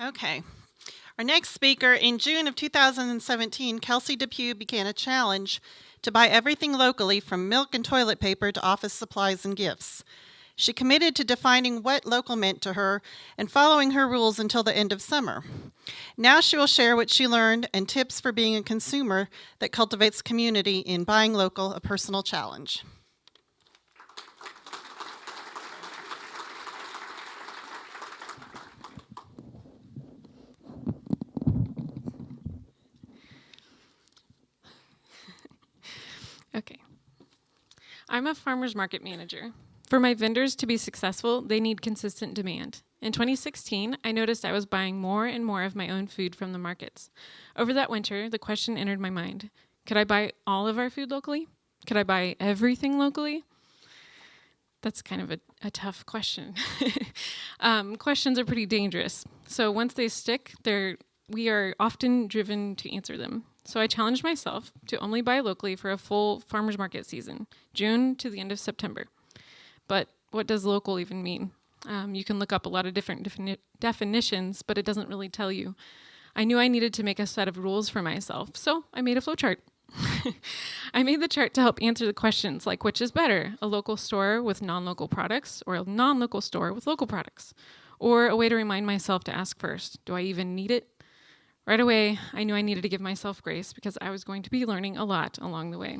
Okay. Our next speaker, in June of 2017, Kelsi Depew began a challenge to buy everything locally from milk and toilet paper to office supplies and gifts. She committed to defining what local meant to her and following her rules until the end of summer. Now she will share what she learned and tips for being a consumer that cultivates community in buying local, a personal challenge. Okay. I'm a farmer's market manager. For my vendors to be successful, they need consistent demand. In 2016, I noticed I was buying more and more of my own food from the markets. Over that winter, the question entered my mind, could I buy all of our food locally? Could I buy everything locally? That's kind of a tough question. Questions are pretty dangerous. So once they stick, we are often driven to answer them. So I challenged myself to only buy locally for a full farmers market season, June to the end of September. But what does local even mean? You can look up a lot of different definitions, but it doesn't really tell you. I knew I needed to make a set of rules for myself, so I made a flowchart. I made the chart to help answer the questions like which is better, a local store with non-local products or a non-local store with local products? Or a way to remind myself to ask first, do I even need it? Right away, I knew I needed to give myself grace because I was going to be learning a lot along the way.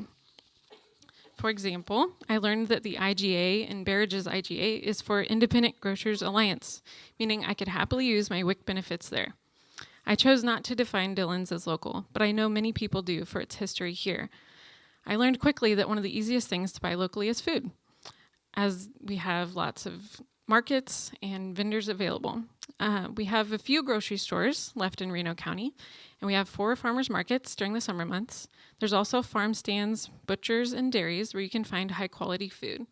For example, I learned that the IGA in Barrage's IGA is for Independent Grocers Alliance, meaning I could happily use my WIC benefits there. I chose not to define Dillon's as local, but I know many people do for its history here. I learned quickly that one of the easiest things to buy locally is food, as we have lots of markets and vendors available. We have a few grocery stores left in Reno County, and we have 4 farmers markets during the summer months. There's also farm stands, butchers, and dairies where you can find high-quality food.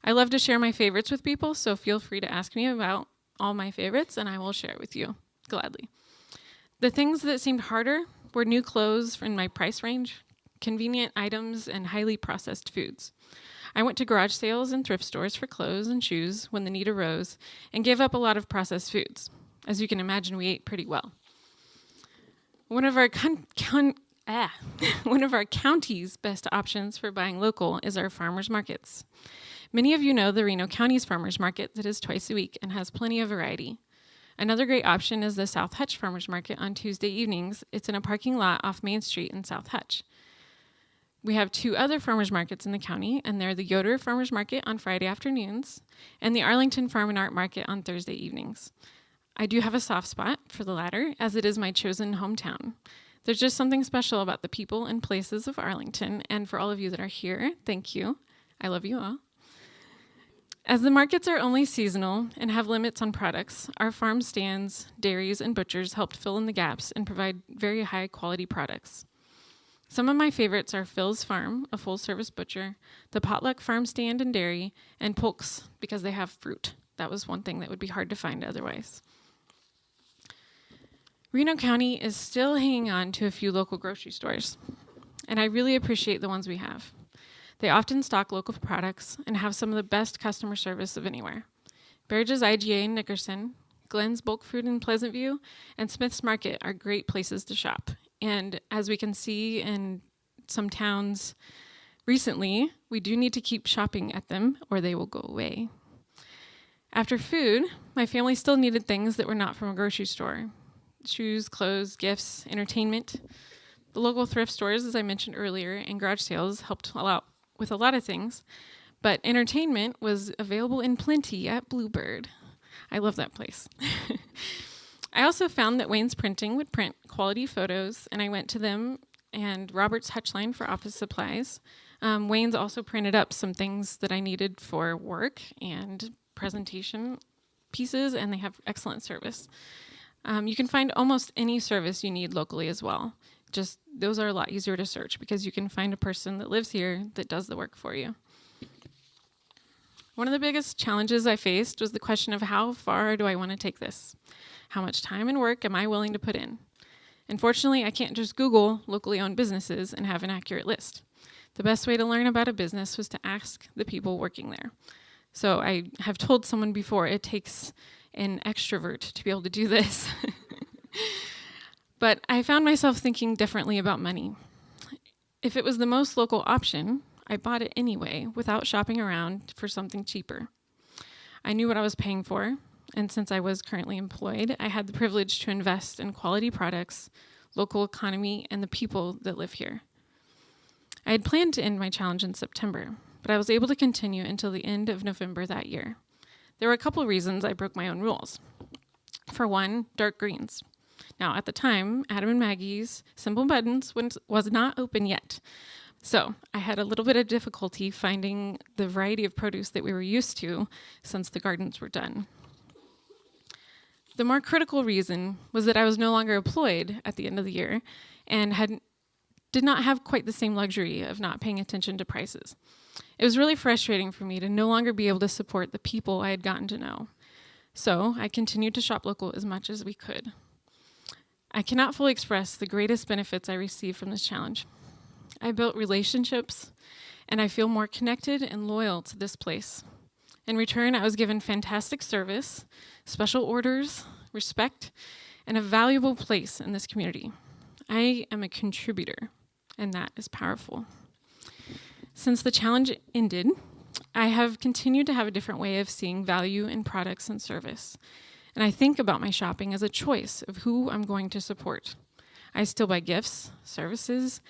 I love to share my favorites with people, so feel free to ask me about all my favorites, and I will share with you gladly. The things that seemed harder were new clothes in my price range, convenient items, and highly processed foods. I went to garage sales and thrift stores for clothes and shoes when the need arose and gave up a lot of processed foods. As you can imagine, we ate pretty well. One of our county's best options for buying local is our farmers markets. Many of you know the Reno County's farmers market that is twice a week and has plenty of variety. Another great option is the South Hutch Farmers Market on Tuesday evenings. It's in a parking lot off Main Street in South Hutch. We have 2 other farmers markets in the county, and they're the Yoder Farmers Market on Friday afternoons and the Arlington Farm and Art Market on Thursday evenings. I do have a soft spot for the latter, as it is my chosen hometown. There's just something special about the people and places of Arlington, and for all of you that are here, thank you. I love you all. As the markets are only seasonal and have limits on products, our farm stands, dairies, and butchers helped fill in the gaps and provide very high-quality products. Some of my favorites are Phil's Farm, a full-service butcher, the Potluck Farm Stand and Dairy, and Polk's, because they have fruit. That was one thing that would be hard to find otherwise. Reno County is still hanging on to a few local grocery stores, and I really appreciate the ones we have. They often stock local products and have some of the best customer service of anywhere. Barrage's IGA in Nickerson, Glenn's Bulk Food in Pleasant View, and Smith's Market are great places to shop. And as we can see in some towns recently, we do need to keep shopping at them or they will go away. After food, my family still needed things that were not from a grocery store. Shoes, clothes, gifts, entertainment. The local thrift stores, as I mentioned earlier, and garage sales helped with a lot of things, but entertainment was available in plenty at Bluebird. I love that place. I also found that Wayne's Printing would print quality photos, and I went to them and Robert's Hutchline for office supplies. Wayne's also printed up some things that I needed for work and presentation pieces, and they have excellent service. You can find almost any service you need locally as well. Just those are a lot easier to search because you can find a person that lives here that does the work for you. One of the biggest challenges I faced was the question of how far do I want to take this? How much time and work am I willing to put in? Unfortunately, I can't just Google locally owned businesses and have an accurate list. The best way to learn about a business was to ask the people working there. So I have told someone before, it takes an extrovert to be able to do this. But I found myself thinking differently about money. If it was the most local option, I bought it anyway without shopping around for something cheaper. I knew what I was paying for, and since I was currently employed, I had the privilege to invest in quality products, local economy, and the people that live here. I had planned to end my challenge in September, but I was able to continue until the end of November that year. There were a couple reasons I broke my own rules. For one, dark greens. Now, at the time, Adam and Maggie's Simple Buttons was not open yet. So I had a little bit of difficulty finding the variety of produce that we were used to since the gardens were done. The more critical reason was that I was no longer employed at the end of the year and did not have quite the same luxury of not paying attention to prices. It was really frustrating for me to no longer be able to support the people I had gotten to know. So I continued to shop local as much as we could. I cannot fully express the greatest benefits I received from this challenge. I built relationships, and I feel more connected and loyal to this place. In return, I was given fantastic service, special orders, respect, and a valuable place in this community. I am a contributor, and that is powerful. Since the challenge ended, I have continued to have a different way of seeing value in products and service. And I think about my shopping as a choice of who I'm going to support. I still buy gifts, services,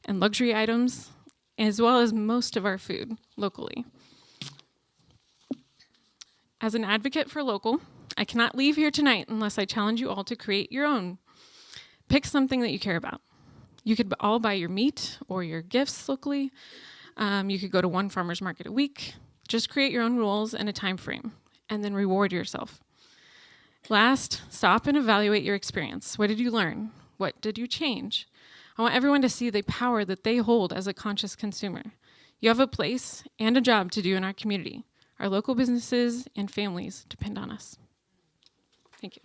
and luxury items, as well as most of our food locally. As an advocate for local, I cannot leave here tonight unless I challenge you all to create your own. Pick something that you care about. You could all buy your meat or your gifts locally. You could go to one farmer's market a week. Just create your own rules and a time frame, and then reward yourself. Last, stop and evaluate your experience. What did you learn? What did you change? I want everyone to see the power that they hold as a conscious consumer. You have a place and a job to do in our community. Our local businesses and families depend on us. Thank you.